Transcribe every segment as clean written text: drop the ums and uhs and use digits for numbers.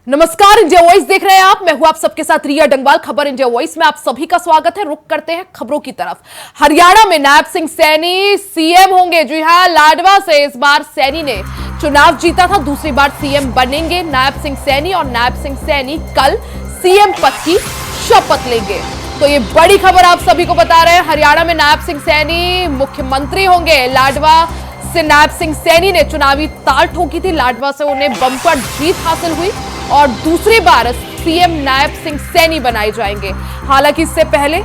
नमस्कार, India voice देख रहे हैं आप। मैं हूं आप सबके साथ रिया डंगवाल। खबर इंडिया वॉइस में आप सभी का स्वागत है। रुक करते हैं खबरों की तरफ। हरियाणा में नायब सिंह सैनी सीएम होंगे। जी हां, लाडवा से इस बार सैनी ने चुनाव जीता था, दूसरी बार सीएम बनेंगे नायब सिंह सैनी। और नायब सिंह सैनी कल सीएम पद की शपथ लेंगे। तो ये बड़ी खबर आप सभी को बता रहे हैं। हरियाणा में नायब सिंह सैनी मुख्यमंत्री होंगे। लाडवा से नायब सिंह सैनी ने चुनावी ताल ठोकी थी। लाडवा से उन्हें बंपर जीत हासिल हुई और दूसरी बार सीएम नायब सिंह सैनी बनाए जाएंगे। हालांकि इससे पहले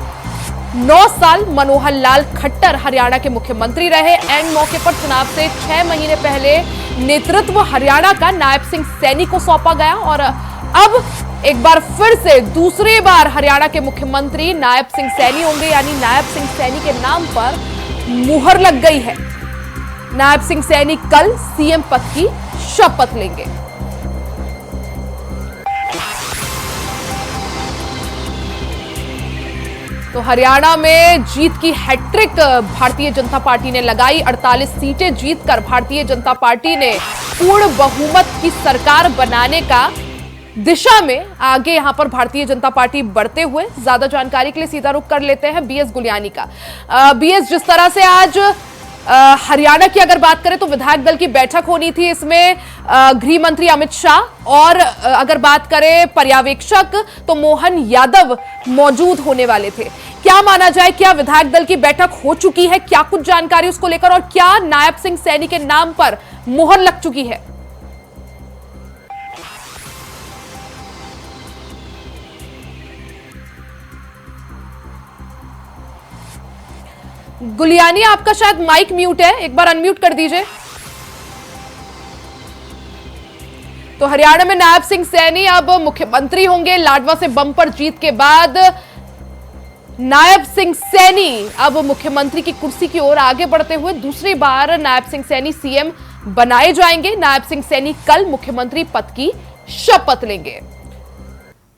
9 साल मनोहर लाल खट्टर हरियाणा के मुख्यमंत्री रहे। एंड मौके पर चुनाव से 6 महीने पहले नेतृत्व हरियाणा का नायब सिंह सैनी को सौंपा गया और अब एक बार फिर से दूसरी बार हरियाणा के मुख्यमंत्री नायब सिंह सैनी होंगे। यानी नायब सिंह सैनी के नाम पर मुहर लग गई है। नायब सिंह सैनी कल सीएम पद की शपथ लेंगे। तो हरियाणा में जीत की हैट्रिक भारतीय जनता पार्टी ने लगाई। 48 सीटें जीतकर भारतीय जनता पार्टी ने पूर्ण बहुमत की सरकार बनाने का दिशा में आगे यहां पर भारतीय जनता पार्टी बढ़ते हुए। ज्यादा जानकारी के लिए सीधा रुख कर लेते हैं बीएस गुलियानी का। बीएस, जिस तरह से आज हरियाणा की अगर बात करें तो विधायक दल की बैठक होनी थी। इसमें गृह मंत्री अमित शाह और अगर बात करें पर्यवेक्षक तो मोहन यादव मौजूद होने वाले थे। क्या माना जाए, क्या विधायक दल की बैठक हो चुकी है? क्या कुछ जानकारी उसको लेकर, और क्या नायब सिंह सैनी के नाम पर मुहर लग चुकी है? गुलियानी, आपका शायद माइक म्यूट है, एक बार अनम्यूट कर दीजिए। तो हरियाणा में नायब सिंह सैनी अब मुख्यमंत्री होंगे। लाडवा से बम्पर जीत के बाद नायब सिंह सैनी अब मुख्यमंत्री की कुर्सी की ओर आगे बढ़ते हुए दूसरी बार नायब सिंह सैनी सीएम बनाए जाएंगे। नायब सिंह सैनी कल मुख्यमंत्री पद की शपथ लेंगे।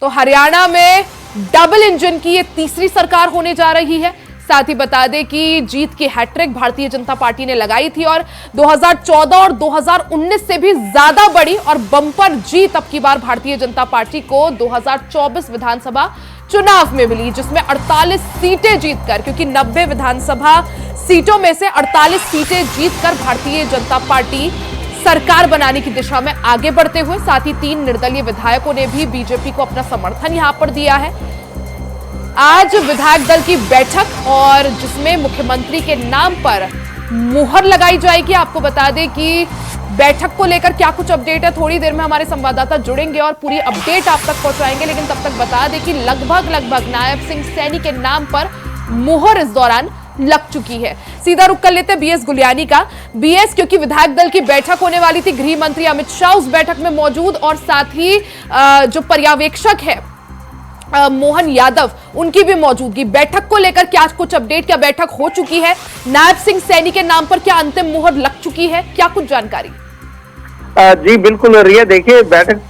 तो हरियाणा में डबल इंजन की ये तीसरी सरकार होने जा रही है। साथ ही बता दें कि जीत की हैट्रिक भारतीय जनता पार्टी ने लगाई थी और 2014 और 2019 से भी ज्यादा बड़ी और बम्पर जीत अब की बार भारतीय जनता पार्टी को 2024 विधानसभा चुनाव में मिली, जिसमें 48 सीटें जीतकर, क्योंकि 90 विधानसभा सीटों में से 48 सीटें जीतकर भारतीय जनता पार्टी सरकार बनाने की दिशा में आगे बढ़ते हुए। साथ ही 3 निर्दलीय विधायकों ने भी बीजेपी को अपना समर्थन यहां पर दिया है। आज विधायक दल की बैठक और जिसमें मुख्यमंत्री के नाम पर मुहर लगाई जाएगी। आपको बता दें कि बैठक को लेकर क्या कुछ अपडेट है, थोड़ी देर में हमारे संवाददाता जुड़ेंगे और पूरी अपडेट आप तक पहुंचाएंगे। लेकिन तब तक बता दें कि लगभग नायब सिंह सैनी के नाम पर मुहर इस दौरान लग चुकी है। सीधा रुख कर लेते हैं बीएस गुलियानी का। बीएस, क्योंकि विधायक दल की बैठक होने वाली थी, गृह मंत्री अमित शाह उस बैठक में मौजूद और साथ ही जो पर्यवेक्षक है मोहन यादव, उनकी भी मौजूदगी। बैठक को लेकर क्या कुछ अपडेट, क्या बैठक हो चुकी है? नायब सिंह सैनी के नाम पर क्या अंतिम मुहर लग चुकी है? क्या कुछ जानकारी? जी बिल्कुल रिया, देखिए बैठक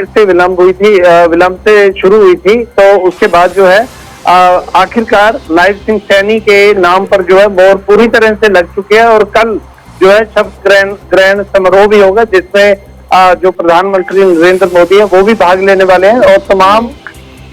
से विलंब हुई थी, विलंब से शुरू हुई थी, तो उसके बाद जो है आखिरकार नायब सिंह सैनी के नाम पर जो है मोहर पूरी तरह से लग चुकी है। और कल जो है शपथ ग्रहण समारोह भी होगा, जिसमें जो प्रधानमंत्री नरेंद्र मोदी है वो भी भाग लेने वाले हैं और तमाम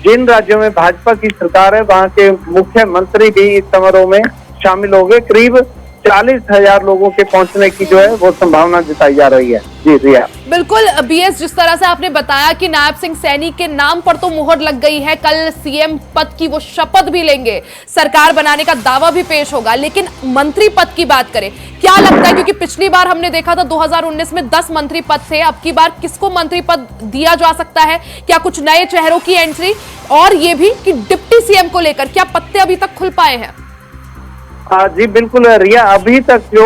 जिन राज्यों में भाजपा की सरकार है वहां के मुख्यमंत्री भी इस समारोह में शामिल होंगे। करीब 40,000 लोगों के पहुंचने की जो है वो संभावना जताई जा रही है। जी रिया, बिल्कुल बीएस, जिस तरह से आपने बताया कि नायब सिंह सैनी के नाम पर तो मुहर लग गई है, कल सीएम पद की वो शपथ भी लेंगे, सरकार बनाने का दावा भी पेश होगा। लेकिन मंत्री पद की बात करें, क्या लगता है, क्योंकि पिछली बार हमने देखा था 2019 में 10 मंत्री पद थे, अब की बार किसको मंत्री पद दिया जा सकता है? क्या कुछ नए चेहरों की एंट्री? और ये भी कि डिप्टी सीएम को लेकर क्या पत्ते अभी तक खुल पाए हैं? जी बिल्कुल रिया, अभी तक जो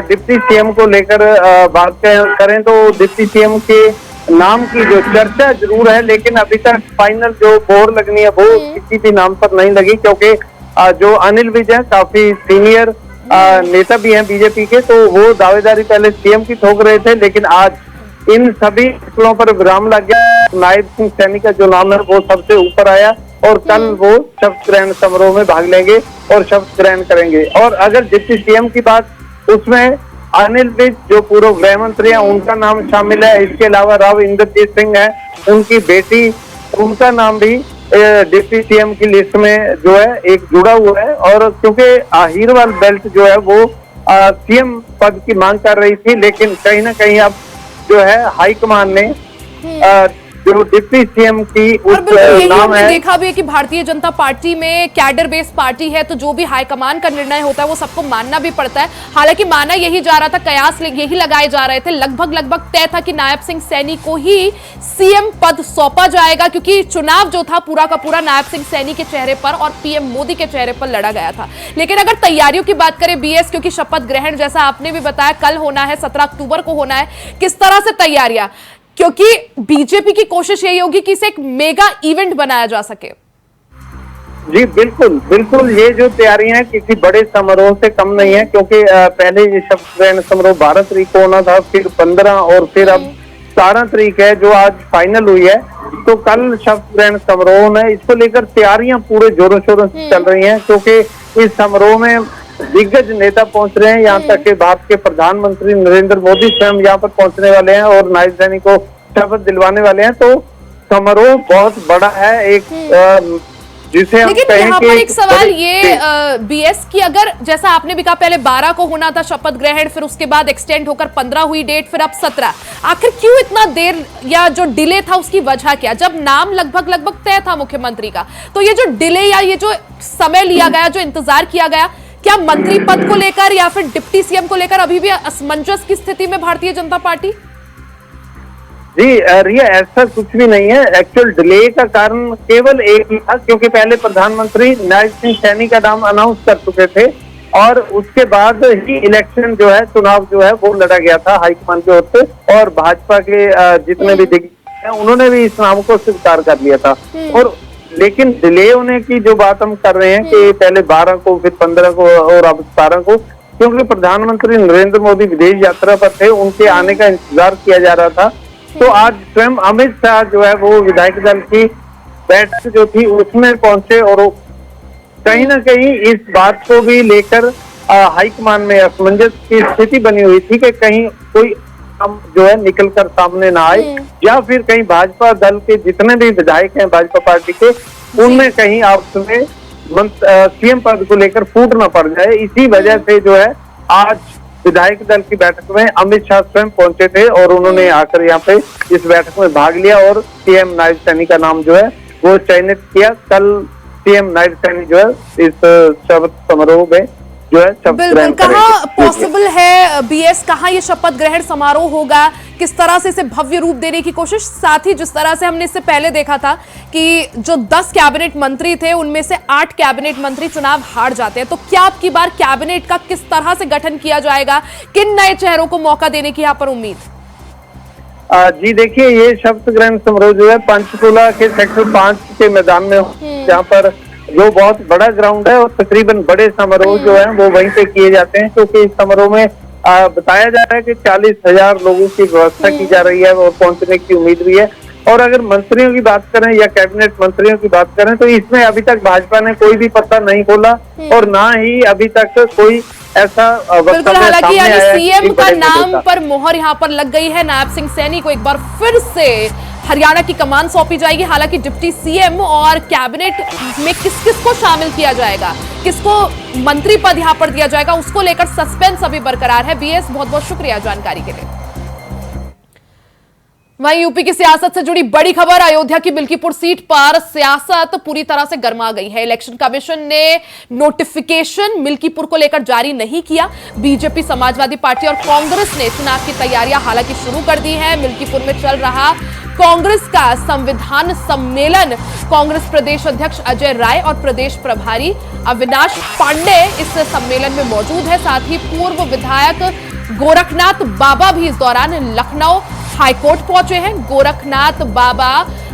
डिप्टी सीएम को लेकर बात करें तो डिप्टी सीएम के नाम की जो चर्चा जरूर है, लेकिन अभी तक फाइनल जो मोहर लगनी है वो किसी भी नाम पर नहीं लगी। क्योंकि जो अनिल विज है, काफी सीनियर नेता भी हैं बीजेपी के, तो वो दावेदारी पहले सीएम की ठोक रहे थे, लेकिन आज इन सभी फैसलों पर विराम लग गया। नायब सिंह सैनी का जो नाम है वो सबसे ऊपर आया और कल वो शपथ ग्रहण समारोह में भाग लेंगे और शपथ ग्रहण करेंगे। और अगर डिप्टी सीएम की बात, उसमें अनिल विज जो पूर्व गृह मंत्री है उनका नाम शामिल है। इसके अलावा राव इंद्रजीत सिंह है, उनकी बेटी, उनका नाम भी डिप्टी सीएम की लिस्ट में जो है एक जुड़ा हुआ है। और क्योंकि हीरवाल बेल्ट जो है वो सीएम पद की मांग कर रही थी, लेकिन कहीं ना कहीं अब जो है हाईकमान ने जो डिप्टी सीएम की उस नाम है। देखा भी है कि भारतीय जनता पार्टी में कैडर बेस्ड पार्टी है, तो जो भी हाईकमान का निर्णय होता है वो सबको मानना भी पड़ता है। हालांकि माना यही जा रहा था, कयास यही लगाए जा रहे थे, लगभग तय था कि नायब सिंह सैनी को ही सीएम पद सौंपा जाएगा, क्योंकि चुनाव जो था पूरा का पूरा नायब सिंह सैनी के चेहरे पर और पीएम मोदी के चेहरे पर लड़ा गया था। लेकिन अगर तैयारियों की बात करें बीएस, क्योंकि शपथ ग्रहण जैसा आपने भी बताया कल होना है, 17 अक्टूबर को होना है, किस तरह से तैयारियां, क्योंकि बीजेपी की कोशिश यही होगी कि इसे एक मेगा इवेंट बनाया जा सके। जी बिल्कुल ये जो तैयारियां हैं किसी बड़े समारोह से कम नहीं है, क्योंकि पहले ये शपथ ग्रहण समारोह 12 तारीख को होना था, फिर 15 और फिर अब 17 तारीख है जो आज फाइनल हुई है। तो कल शपथ ग्रहण समारोह होना है, इसको लेकर तैयारियां पूरे जोरों शोरों से चल रही हैं, क्योंकि इस समारोह में दिग्गज नेता पहुंच रहे हैं। यहाँ तक कि भारत के प्रधानमंत्री नरेंद्र मोदी स्वयं यहाँ पर पहुंचने वाले हैं और नायब सैनी को शपथ दिलवाने वाले हैं। तो समारोह बहुत बड़ा है, एक जिसे हम कहें यहाँ पर एक सवाल ये बीएस की, अगर जैसा आपने भी कहा पहले 12 को होना था शपथ ग्रहण, फिर उसके बाद एक्सटेंड होकर 15 हुई डेट, फिर अब 17, आखिर क्यों इतना देर या जो डिले था उसकी वजह क्या, जब नाम लगभग तय था मुख्यमंत्री का, तो ये जो डिले या ये जो समय लिया गया, जो इंतजार किया गया, क्या मंत्री पद को लेकर या फिर डिप्टी सीएम को लेकर अभी भी असमंजस की स्थिति में भारतीय जनता पार्टी? जी रिया, ऐसा कुछ भी नहीं है। एक्चुअल डिले का कारण केवल एक ही था, क्योंकि पहले प्रधानमंत्री नायब सिंह सैनी का नाम अनाउंस कर चुके थे और उसके बाद ही इलेक्शन जो है, चुनाव जो है वो लड़ा गया था हाईकमान की ओर से, और भाजपा के जितने भी दिग्गज हैं उन्होंने भी इस नाम को स्वीकार कर लिया था। और लेकिन डिले होने की जो बात हम कर रहे हैं कि पहले 12 को, फिर 15 को और अब 17 को, क्योंकि प्रधानमंत्री नरेंद्र मोदी विदेश यात्रा पर थे, उनके आने का इंतजार किया जा रहा था। तो आज स्वयं अमित शाह जो है वो विधायक दल की बैठक जो थी उसमें पहुंचे और कहीं ना कहीं इस बात को भी लेकर हाईकमान में असमंजस की स्थिति बनी हुई थी कि कहीं कोई जो है निकल कर सामने ना आए, या फिर कहीं भाजपा दल के जितने भी विधायक हैं भाजपा पार्टी के, उनमें कहीं आपस में सीएम पद को लेकर फूट ना पड़ जाए। इसी वजह से जो है आज विधायक दल की बैठक में अमित शाह स्वयं पहुंचे थे और उन्होंने आकर यहाँ पे इस बैठक में भाग लिया और सीएम नायब सैनी का नाम जो है वो चयनित किया। कल सीएम नायब सैनी जो है इस शपथ समारोह में जो है शपथ ग्रहण करेंगे। कहाँ पॉसिबल है बीएस, कहाँ ये शपथ ग्रहण समारोह होगा, किस तरह से इसे भव्य रूप देने की कोशिश, साथ ही जिस तरह से हमने इससे पहले देखा था कि जो 10 कैबिनेट मंत्री थे उनमें से 8 कैबिनेट मंत्री चुनाव हार जाते हैं, तो क्या अब की बार कैबिनेट का किस तरह से गठन किया जाएगा, किन नए चेहरों को मौका देने की यहाँ पर उम्मीद? जी देखिए, ये शपथ ग्रहण समारोह जो है पंचकुला के सेक्टर 5 के मैदान में, जहाँ पर जो बहुत बड़ा ग्राउंड है और तकरीबन बड़े समारोह जो है वो वहीं पे किए जाते हैं, क्योंकि इस समारोह में बताया जा रहा है कि 40,000 लोगों की व्यवस्था की जा रही है और पहुंचने की उम्मीद भी है। और अगर मंत्रियों की बात करें या कैबिनेट मंत्रियों की बात करें तो इसमें अभी तक भाजपा ने कोई भी पता नहीं खोला और ना ही अभी तक कोई ऐसा बिल्कुल, हालांकि यानी सीएम का नाम पर मोहर यहाँ पर लग गई है। नायब सिंह सैनी को एक बार फिर से हरियाणा की कमान सौंपी जाएगी। हालांकि डिप्टी सीएम और कैबिनेट में किस किस को शामिल किया जाएगा, किसको मंत्री पद यहाँ पर दिया जाएगा, उसको लेकर सस्पेंस अभी बरकरार है। बीएस, बहुत बहुत शुक्रिया जानकारी के लिए। वहीं यूपी की सियासत से जुड़ी बड़ी खबर, अयोध्या की मिल्कीपुर सीट पर सियासत पूरी तरह से गर्मा गई है। इलेक्शन कमीशन ने नोटिफिकेशन मिल्कीपुर को लेकर जारी नहीं किया। बीजेपी, समाजवादी पार्टी और कांग्रेस ने चुनाव की तैयारियां हालांकि शुरू कर दी है। मिल्कीपुर में चल रहा कांग्रेस का संविधान सम्मेलन, कांग्रेस प्रदेश अध्यक्ष अजय राय और प्रदेश प्रभारी अविनाश पांडे इस सम्मेलन में मौजूद है। साथ ही पूर्व विधायक गोरखनाथ बाबा भी इस दौरान लखनऊ हाईकोर्ट पहुंचे हैं। गोरखनाथ बाबा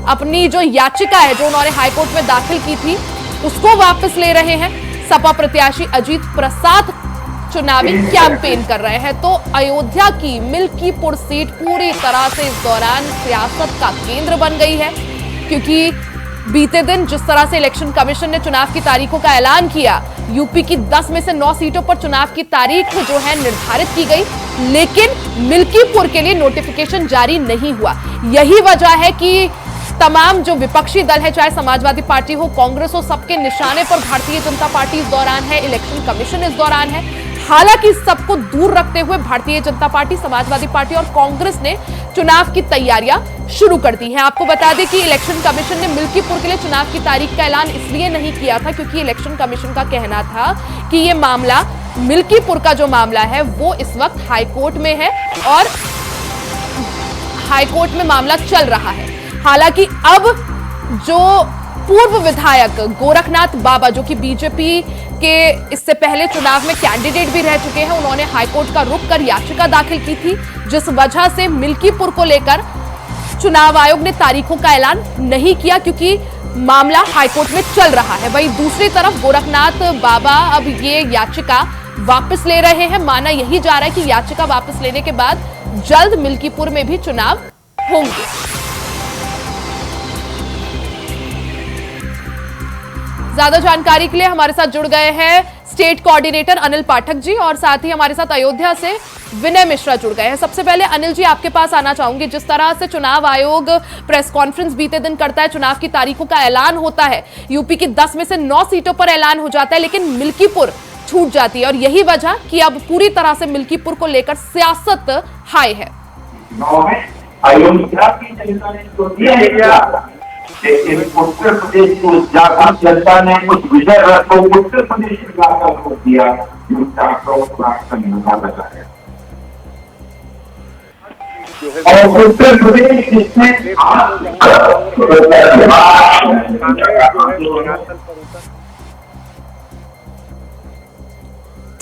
अपनी जो याचिका है जो उन्होंने हाईकोर्ट में दाखिल की थी उसको वापस ले रहे हैं। सपा प्रत्याशी अजीत प्रसाद चुनावी कैंपेन कर रहे हैं। तो अयोध्या की मिल्कीपुर सीट पूरी तरह से इस दौरान सियासत का केंद्र बन गई है, क्योंकि बीते दिन जिस तरह से इलेक्शन कमीशन ने चुनाव की तारीखों का ऐलान किया, यूपी की 10 में से 9 सीटों पर चुनाव की तारीख जो है निर्धारित की गई, लेकिन मिल्कीपुर के लिए नोटिफिकेशन जारी नहीं हुआ। यही वजह है कि तमाम जो विपक्षी दल है, चाहे समाजवादी पार्टी हो, कांग्रेस हो, सबके निशाने पर भारतीय जनता पार्टी इस दौरान है, इलेक्शन कमीशन इस दौरान है। हालांकि सबको दूर रखते हुए भारतीय जनता पार्टी, समाजवादी पार्टी और कांग्रेस ने चुनाव की तैयारियां शुरू कर दी हैं। आपको बता दें कि इलेक्शन कमीशन ने मिल्कीपुर के लिए चुनाव की तारीख का ऐलान इसलिए नहीं किया था क्योंकि इलेक्शन कमीशन का कहना था कि ये मामला, मिल्कीपुर का जो मामला है वो इस वक्त हाईकोर्ट में है और हाईकोर्ट में मामला चल रहा है। हालांकि अब जो पूर्व विधायक गोरखनाथ बाबा, जो कि बीजेपी के इससे पहले चुनाव में कैंडिडेट भी रह चुके हैं, उन्होंने हाईकोर्ट का रुख कर याचिका दाखिल की थी, जिस वजह से मिल्कीपुर को लेकर चुनाव आयोग ने तारीखों का ऐलान नहीं किया क्योंकि मामला हाईकोर्ट में चल रहा है। वहीं दूसरी तरफ गोरखनाथ बाबा अब ये याचिका वापस ले रहे हैं। माना यही जा रहा है कि याचिका वापस लेने के बाद जल्द मिल्कीपुर में भी चुनाव होंगे। ज्यादा जानकारी के लिए हमारे साथ जुड़ गए हैं स्टेट कोऑर्डिनेटर अनिल पाठक जी और साथ ही हमारे साथ अयोध्या से विनय मिश्रा जुड़ गए हैं। सबसे पहले अनिल जी, आपके पास आना चाहूंगी। जिस तरह से चुनाव आयोग प्रेस कॉन्फ्रेंस बीते दिन करता है, चुनाव की तारीखों का ऐलान होता है, यूपी की 10 में से 9 सीटों पर ऐलान हो जाता है, लेकिन मिल्कीपुर छूट जाती है और यही वजह कि अब पूरी तरह से मिल्कीपुर को लेकर सियासत हाई है। लेकिन उत्तर प्रदेश की उस जागृत जनता ने उस विजय रथ को उत्तर प्रदेश की जनता को दिया जो और उत्तर प्रदेश जिसमें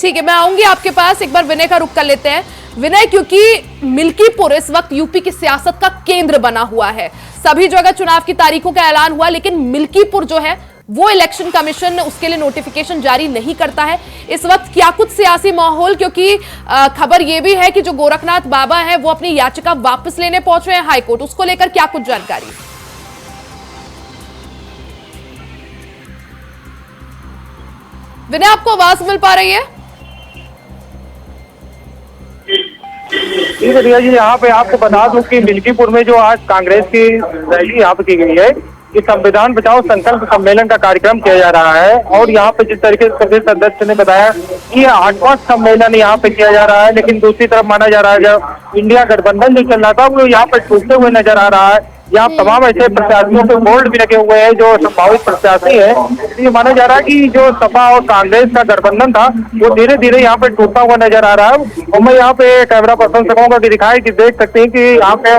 ठीक है, मैं आऊंगी आपके पास। एक बार विनय का रुख कर लेते हैं। विनय, क्योंकि मिल्कीपुर इस वक्त यूपी की सियासत का केंद्र बना हुआ है, सभी जगह चुनाव की तारीखों का ऐलान हुआ, लेकिन मिल्कीपुर जो है वो इलेक्शन कमीशन उसके लिए नोटिफिकेशन जारी नहीं करता है। इस वक्त क्या कुछ सियासी माहौल, क्योंकि खबर यह भी है कि जो गोरखनाथ बाबा है वो अपनी याचिका वापस लेने पहुंच रहे हैं हाईकोर्ट, उसको लेकर क्या कुछ जानकारी? विनय, आपको आवाज मिल पा रही है? जी भैया जी, यहाँ पे आपको बता दूं कि मिल्कीपुर में जो आज कांग्रेस की रैली यहाँ पे की गई है, कि संविधान बचाओ संकल्प सम्मेलन का कार्यक्रम किया जा रहा है और यहाँ पे जिस तरीके से प्रदेश अध्यक्ष ने बताया कि ये 8वां सम्मेलन यहाँ पे किया जा रहा है, लेकिन दूसरी तरफ माना जा रहा है जो इंडिया गठबंधन जो चल रहा था वो यहाँ पे टूटते हुए नजर आ रहा है। यहाँ तमाम ऐसे प्रत्याशियों के बोर्ड भी लगे हुए हैं जो संभावित प्रत्याशी है। ये माना जा रहा है कि जो सपा और कांग्रेस का गठबंधन था वो धीरे धीरे यहाँ पे टूटता हुआ नजर आ रहा है। और मैं यहाँ पे कैमरा पर्सन से कहूँगा कि दिखाई कि देख सकते हैं कि यहाँ पे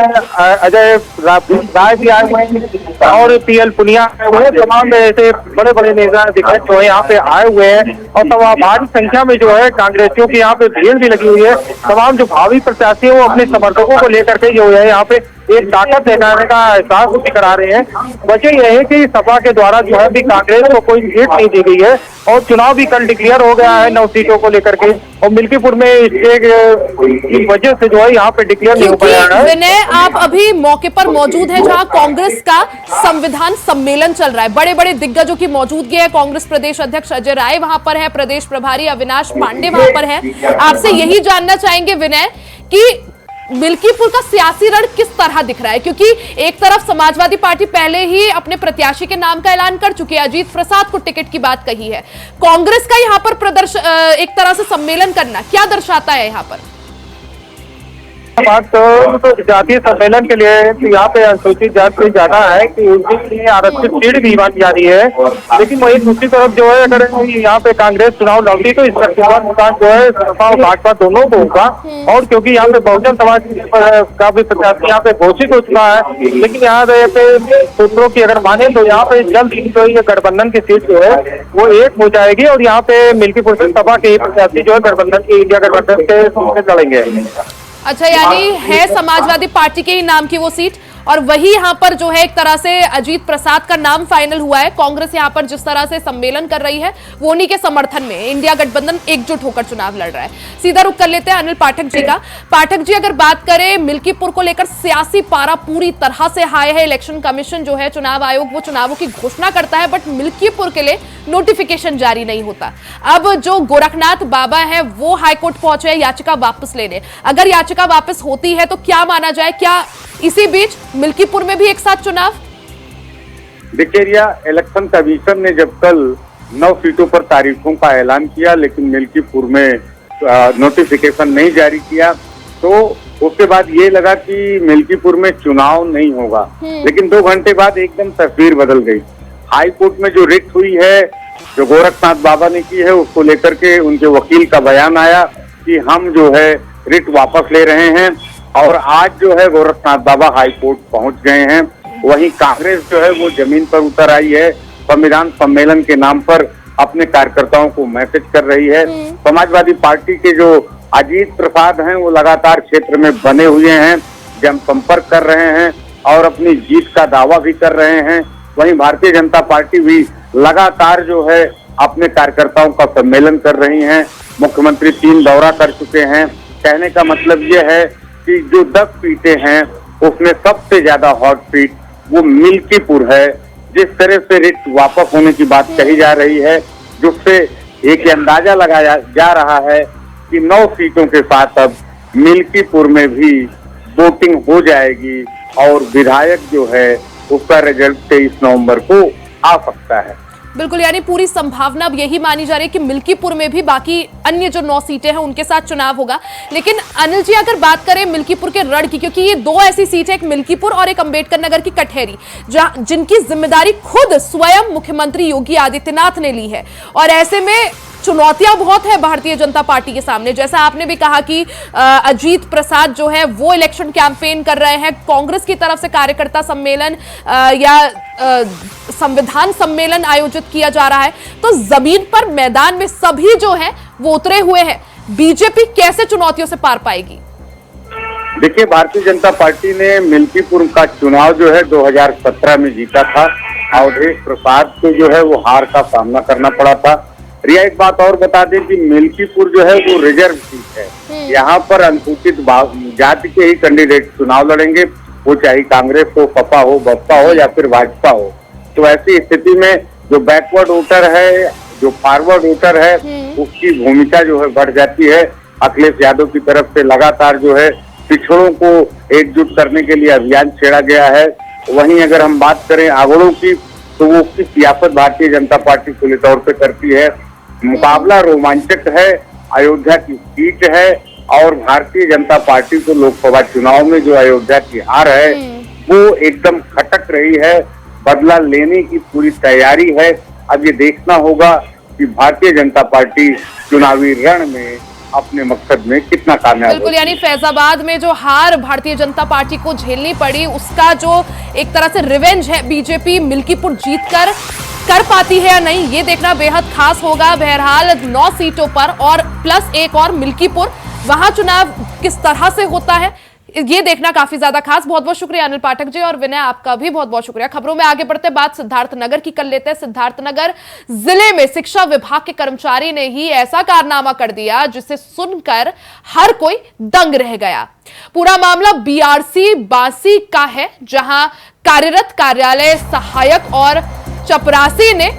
अजय राय भी आए हुए हैं और PL पुनिया आए हुए हैं, तमाम ऐसे बड़े बड़े नेता दिखाई जो है यहाँ पे आए हुए हैं और तमाम भारी संख्या में जो है कांग्रेसियों की यहाँ पे भीड़ भी लगी हुई है। तमाम जो भावी प्रत्याशी है वो अपने समर्थकों को लेकर के जो है यहाँ पे एक ताकत दिखाने का एहसास भी करा रहे हैं। वजह यह है कि सपा के द्वारा जो है भी कांग्रेस को कोई सीट नहीं दी गई है और चुनाव भी कल डिक्लेयर हो गया है 9 सीटों को लेकर के, और मिल्कीपुर में इसके वजह से जो है यहाँ पे डिक्लेयर नहीं हो पाया है। विनय, आप अभी मौके पर मौजूद हैं जहां कांग्रेस का संविधान सम्मेलन चल रहा है, बड़े बड़े दिग्गजों की मौजूदगी है। कांग्रेस प्रदेश अध्यक्ष अजय राय वहां पर है, प्रदेश प्रभारी अविनाश पांडे वहां पर है। आपसे यही जानना चाहेंगे विनय कि मिल्कीपुर का सियासी रण किस तरह दिख रहा है, क्योंकि एक तरफ समाजवादी पार्टी पहले ही अपने प्रत्याशी के नाम का ऐलान कर चुकी है, अजीत प्रसाद को टिकट की बात कही है। कांग्रेस का यहां पर एक तरह से सम्मेलन करना क्या दर्शाता है? यहाँ पर बात तो जातीय सम्मेलन के लिए यहाँ पे अनुसूचित जाति ज्यादा है कि उसके लिए आरक्षित सीट भी बात जा रही है, लेकिन वही दूसरी तरफ जो है अगर यहाँ पे कांग्रेस चुनाव लौटी तो इसका नुकसान जो है सपा और भाजपा दोनों को होगा। और क्योंकि यहाँ पे बहुजन समाज का भी प्रत्याशी यहाँ पे घोषित हो चुका है, लेकिन यहाँ पे सूत्रों की अगर माने तो यहाँ पे जल्द ही जो ये गठबंधन की सीट जो है वो एक हो जाएगी और यहाँ पे मिल्कीपुर से सपा के प्रत्याशी जो है गठबंधन की इंडिया गठबंधन के लड़ेंगे। अच्छा, यानी है समाजवादी पार्टी के ही नाम की वो सीट। और वही यहां पर जो है एक तरह से अजीत प्रसाद का नाम फाइनल हुआ है। कांग्रेस यहां पर जिस तरह से सम्मेलन कर रही है वो उन्हीं के समर्थन में इंडिया गठबंधन एकजुट होकर चुनाव लड़ रहा है। सीधा रुख कर लेते हैं अनिल पाठक जी का। पाठक जी, अगर बात करें मिल्कीपुर को लेकर सियासी पारा पूरी तरह से हाई है। इलेक्शन कमीशन जो है, चुनाव आयोग, वो चुनावों की घोषणा करता है बट मिल्कीपुर के लिए नोटिफिकेशन जारी नहीं होता। अब जो गोरखनाथ बाबा है वो हाईकोर्ट पहुंचे हैं याचिका वापस लेने। अगर याचिका वापस होती है तो क्या माना जाए, क्या इसी बीच मिल्कीपुर में भी एक साथ चुनाव? देखिए रिया, इलेक्शन कमीशन ने जब कल 9 सीटों पर तारीखों का ऐलान किया लेकिन मिल्कीपुर में नोटिफिकेशन नहीं जारी किया, तो उसके बाद ये लगा कि मिल्कीपुर में चुनाव नहीं होगा। लेकिन 2 घंटे बाद एकदम तस्वीर बदल गई। हाई कोर्ट में जो रिट हुई है, जो गोरखनाथ बाबा ने की है, उसको लेकर के उनके वकील का बयान आया कि हम जो है रिट वापस ले रहे हैं। और आज जो है गोरखनाथ बाबा हाई कोर्ट पहुंच गए हैं। वहीं कांग्रेस जो है वो जमीन पर उतर आई है। संविधान सम्मेलन के नाम पर अपने कार्यकर्ताओं को मैसेज कर रही है। समाजवादी पार्टी के जो अजीत प्रसाद हैं वो लगातार क्षेत्र में बने हुए हैं, जनसंपर्क कर रहे हैं और अपनी जीत का दावा भी कर रहे हैं। वहीं भारतीय जनता पार्टी भी लगातार जो है अपने कार्यकर्ताओं का सम्मेलन कर रही हैं। मुख्यमंत्री 3 दौरा कर चुके हैं। कहने का मतलब ये है कि जो 10 सीटें हैं उसमें सबसे ज्यादा हॉट सीट वो मिल्कीपुर है। जिस तरह से रिट वापस होने की बात कही जा रही है, जिससे एक अंदाजा लगाया जा रहा है कि 9 सीटों के साथ अब मिल्कीपुर में भी वोटिंग हो जाएगी और विधायक जो है उसका रिजल्ट 23 नवंबर को आ सकता है। बिल्कुल, यानी पूरी संभावना अब यही मानी जा रही है कि मिल्कीपुर में भी बाकी अन्य जो 9 सीटें हैं उनके साथ चुनाव होगा। लेकिन अनिल जी, अगर बात करें मिल्कीपुर के रण की, क्योंकि ये 2 ऐसी सीट है, एक मिल्कीपुर और एक अंबेडकर नगर की कटहरी, जिनकी जिम्मेदारी खुद स्वयं मुख्यमंत्री योगी आदित्यनाथ ने ली है। और ऐसे में चुनौतियां बहुत है भारतीय जनता पार्टी के सामने। जैसा आपने भी कहा कि अजीत प्रसाद जो है वो इलेक्शन कैंपेन कर रहे हैं, कांग्रेस की तरफ से कार्यकर्ता सम्मेलन या संविधान सम्मेलन आयोजित किया जा रहा है। तो जमीन पर मैदान में सभी जो है वो उतरे हुए हैं। बीजेपी कैसे चुनौतियों से पार पाएगी? देखिए, भारतीय जनता पार्टी ने मिल्कीपुर का चुनाव जो है 2017 में जीता था। अवधेश प्रसाद को जो है वो हार का सामना करना पड़ा था। रिया, एक बात और बता दें कि मिल्कीपुर जो है वो रिजर्व सीट है। यहाँ पर अनुसूचित जाति के ही कैंडिडेट चुनाव लड़ेंगे, वो चाहे कांग्रेस हो, सपा हो, बसपा हो या फिर भाजपा हो। तो ऐसी स्थिति में जो बैकवर्ड वोटर है, जो फॉरवर्ड वोटर है, उसकी भूमिका जो है बढ़ जाती है। अखिलेश यादव की तरफ से लगातार जो है पिछड़ों को एकजुट करने के लिए अभियान छेड़ा गया है। वहीं अगर हम बात करें आगड़ों की, तो वो उसकी सियासत भारतीय जनता पार्टी खुले तौर पे करती है। मुकाबला रोमांचक है, अयोध्या की सीट है और भारतीय जनता पार्टी को लोकसभा चुनाव में जो अयोध्या की हार है वो एकदम खटक रही है। बदला लेने की पूरी तैयारी है। अब ये देखना होगा कि भारतीय जनता पार्टी चुनावी रण में अपने मकसद में कितना कामयाब। बिल्कुल, यानी फैजाबाद में जो हार भारतीय जनता पार्टी को झेलनी पड़ी, उसका जो एक तरह से रिवेंज है बीजेपी मिल्कीपुर जीतकर कर पाती है या नहीं, ये देखना बेहद खास होगा। बहरहाल 9 सीटों पर और प्लस एक और मिल्कीपुर, वहां चुनाव किस तरह से होता है ये देखना काफी ज्यादा खास। बहुत बहुत शुक्रिया अनिल पाठक जी, और विनय आपका भी बहुत बहुत शुक्रिया। खबरों में आगे बढ़ते बात सिद्धार्थनगर की कर लेते हैं। सिद्धार्थनगर जिले में शिक्षा विभाग के कर्मचारी ने ही ऐसा कारनामा कर दिया जिसे सुनकर हर कोई दंग रह गया। पूरा मामला बीआरसी बांसी का है, जहां कार्यरत कार्यालय सहायक और चपरासी ने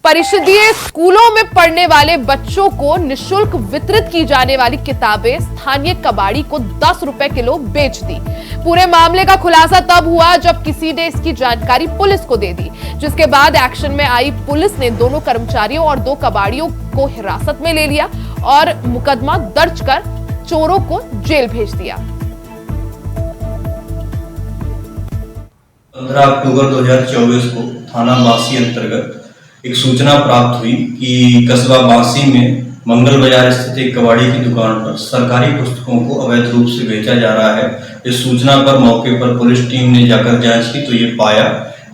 परिषदीय स्कूलों में पढ़ने वाले बच्चों को निःशुल्क वितरित की जाने वाली किताबें स्थानीय कबाड़ी को 10 रुपए किलो बेच दी। पूरे मामले का खुलासा तब हुआ जब किसी ने इसकी जानकारी पुलिस को दे दी, जिसके बाद एक्शन में आई पुलिस ने दोनों कर्मचारियों और 2 कबाड़ियों को हिरासत में ले लिया और मुकदमा दर्ज कर चोरों को जेल भेज दिया। 15 अक्टूबर 2024 को थाना बांसी अंतर्गत एक सूचना प्राप्त हुई कि कस्बा बांसी में मंगल बाजार स्थित एक कबाड़ी की दुकान पर सरकारी पुस्तकों को अवैध रूप से बेचा जा रहा है। इस सूचना पर मौके पर पुलिस टीम ने जाकर जांच की तो ये पाया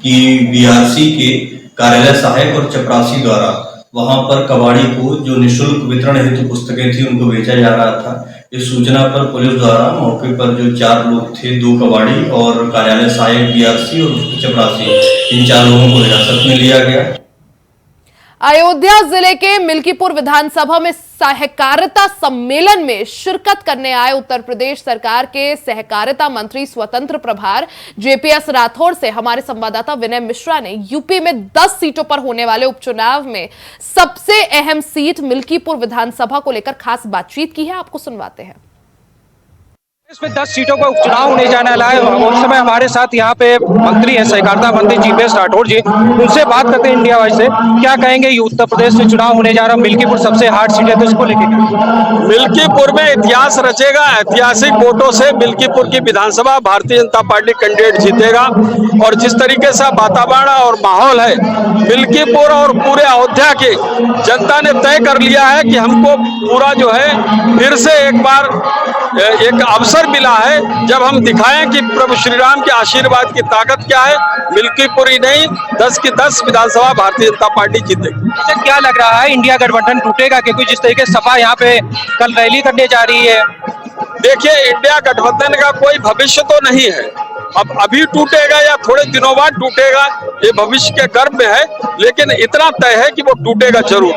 कि बीआरसी के कार्यालय सहायक और चपरासी द्वारा वहां पर कबाड़ी को जो निःशुल्क वितरण हेतु पुस्तकें थी उनको बेचा जा रहा था। इस सूचना पर पुलिस द्वारा मौके पर जो 4 लोग थे, 2 कबाड़ी और कार्यालय सहायक बीआरसी और चपरासी, इन 4 लोगों को हिरासत में लिया गया। अयोध्या जिले के मिल्कीपुर विधानसभा में सहकारिता सम्मेलन में शिरकत करने आए उत्तर प्रदेश सरकार के सहकारिता मंत्री स्वतंत्र प्रभार जेपीएस राठौड़ से हमारे संवाददाता विनय मिश्रा ने यूपी में 10 सीटों पर होने वाले उपचुनाव में सबसे अहम सीट मिल्कीपुर विधानसभा को लेकर खास बातचीत की है। आपको सुनवाते हैं। इसमें 10 सीटों का उपचुनाव होने जाने वाला है। उस समय हमारे साथ यहाँ पे मंत्री है, सहकारिता मंत्री जीपीएस राठौड़ जी, उनसे बात करते हैं इंडिया वाइज से। क्या कहेंगे, ये उत्तर प्रदेश में चुनाव होने जा रहा है, मिल्कीपुर सबसे हार्ड सीट है, तो इसको लेके मिल्कीपुर में इतिहास रचेगा। ऐतिहासिक वोटों से मिल्कीपुर की विधानसभा भारतीय जनता पार्टी कैंडिडेट जीतेगा। और जिस तरीके से वातावरण और माहौल है, मिल्कीपुर और पूरे अयोध्या की जनता ने तय कर लिया है कि हमको पूरा जो है फिर से एक बार एक अवसर मिला है जब हम दिखाएं कि प्रभु श्री राम के आशीर्वाद की ताकत क्या है। मिल्कीपुर ही नहीं, 10 की 10 विधानसभा भारतीय जनता पार्टी जीतेगी। अच्छा, क्या लग रहा है, इंडिया गठबंधन टूटेगा? क्योंकि जिस तरीके से सपा यहाँ पे कल रैली करने जा रही है। देखिए, इंडिया गठबंधन का कोई भविष्य तो नहीं है। अब अभी टूटेगा या थोड़े दिनों बाद टूटेगा, ये भविष्य के गर्भ में है, लेकिन इतना तय है कि वो टूटेगा जरूर।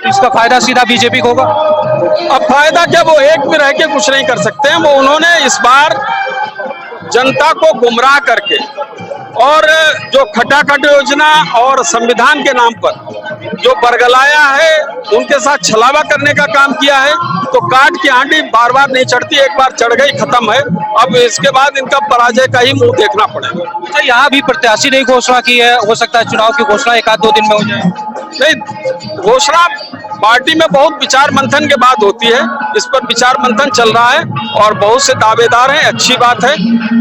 इसका फायदा सीधा बीजेपी को होगा। अब फायदा क्या, वो एक में रह के कुछ नहीं कर सकते हैं। वो उन्होंने इस बार जनता को गुमराह करके और जो खटाखट योजना और संविधान के नाम पर जो बरगलाया है, उनके साथ छलावा करने का काम किया है। तो काट की हांडी बार बार नहीं चढ़ती, एक बार चढ़ गई खत्म है। अब इसके बाद इनका पराजय का ही मुंह देखना पड़ेगा। अच्छा, यहाँ भी प्रत्याशी ने घोषणा की है, हो सकता है चुनाव की घोषणा 1-2 दिन में हो जाए। नहीं, घोषणा पार्टी में बहुत विचार मंथन के बाद होती है। इस पर विचार मंथन चल रहा है और बहुत से दावेदार हैं, अच्छी बात है।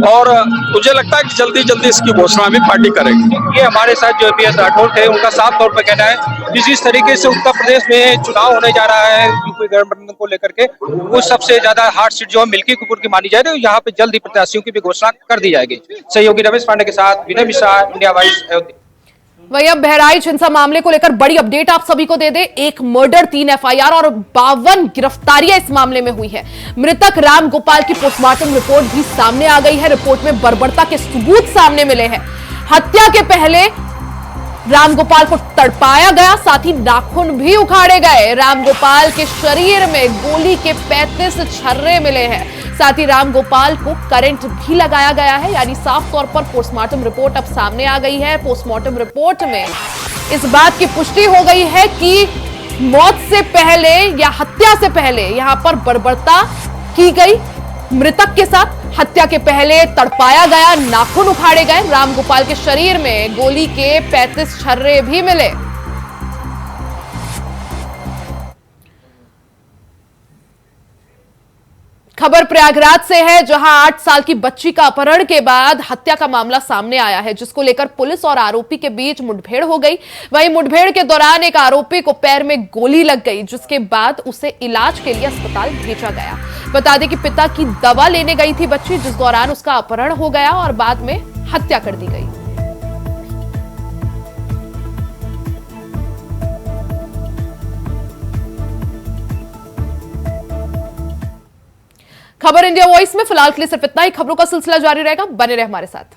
और मुझे लगता है कि जल्दी जल्दी इसकी घोषणा भी पार्टी करेगी। ये हमारे साथ जो जीपीएस राठौड़ थे, उनका साफ तौर पर कहना है कि जिस तरीके से उत्तर प्रदेश में चुनाव होने जा रहा है यूपी गठबंधन को लेकर के, वो सबसे ज्यादा हार्ड सीट जो है मिल्कीपुर की मानी जा रही है। यहाँ पे जल्दी प्रत्याशियों की भी घोषणा कर दी जाएगी। सहयोगी रमेश पांडे के साथ विनय मिश्रा, इंडिया वाइज, अयोध्या। वही अब बहराइच हिंसा मामले को लेकर बड़ी अपडेट आप सभी को दे दे। 1 मर्डर, 3 एफआईआर और 52 गिरफ्तारियां इस मामले में हुई है। मृतक राम गोपाल की पोस्टमार्टम रिपोर्ट भी सामने आ गई है। रिपोर्ट में बर्बरता के सबूत सामने मिले हैं। हत्या के पहले राम गोपाल को तड़पाया गया, साथ ही नाखून भी उखाड़े गए। राम गोपाल के शरीर में गोली के 35 छर्रे मिले हैं। साथ ही राम गोपाल को करंट भी लगाया गया है। यानी साफ तौर पर पोस्टमार्टम रिपोर्ट अब सामने आ गई है। पोस्टमार्टम रिपोर्ट में इस बात की पुष्टि हो गई है कि मौत से पहले या हत्या से पहले यहां पर बर्बरता की गई। मृतक के साथ हत्या के पहले तड़पाया गया, नाखून उखाड़े गए। राम गोपाल के शरीर में गोली के 35 छर्रे भी मिले। खबर प्रयागराज से है, जहां 8 साल की बच्ची का अपहरण के बाद हत्या का मामला सामने आया है, जिसको लेकर पुलिस और आरोपी के बीच मुठभेड़ हो गई। वहीं मुठभेड़ के दौरान एक आरोपी को पैर में गोली लग गई, जिसके बाद उसे इलाज के लिए अस्पताल भेजा गया। बता दें कि पिता की दवा लेने गई थी बच्ची, जिस दौरान उसका अपहरण हो गया और बाद में हत्या कर दी गई। खबर इंडिया वॉइस में फिलहाल के लिए सिर्फ इतना ही। खबरों का सिलसिला जारी रहेगा, बने रहे हमारे साथ।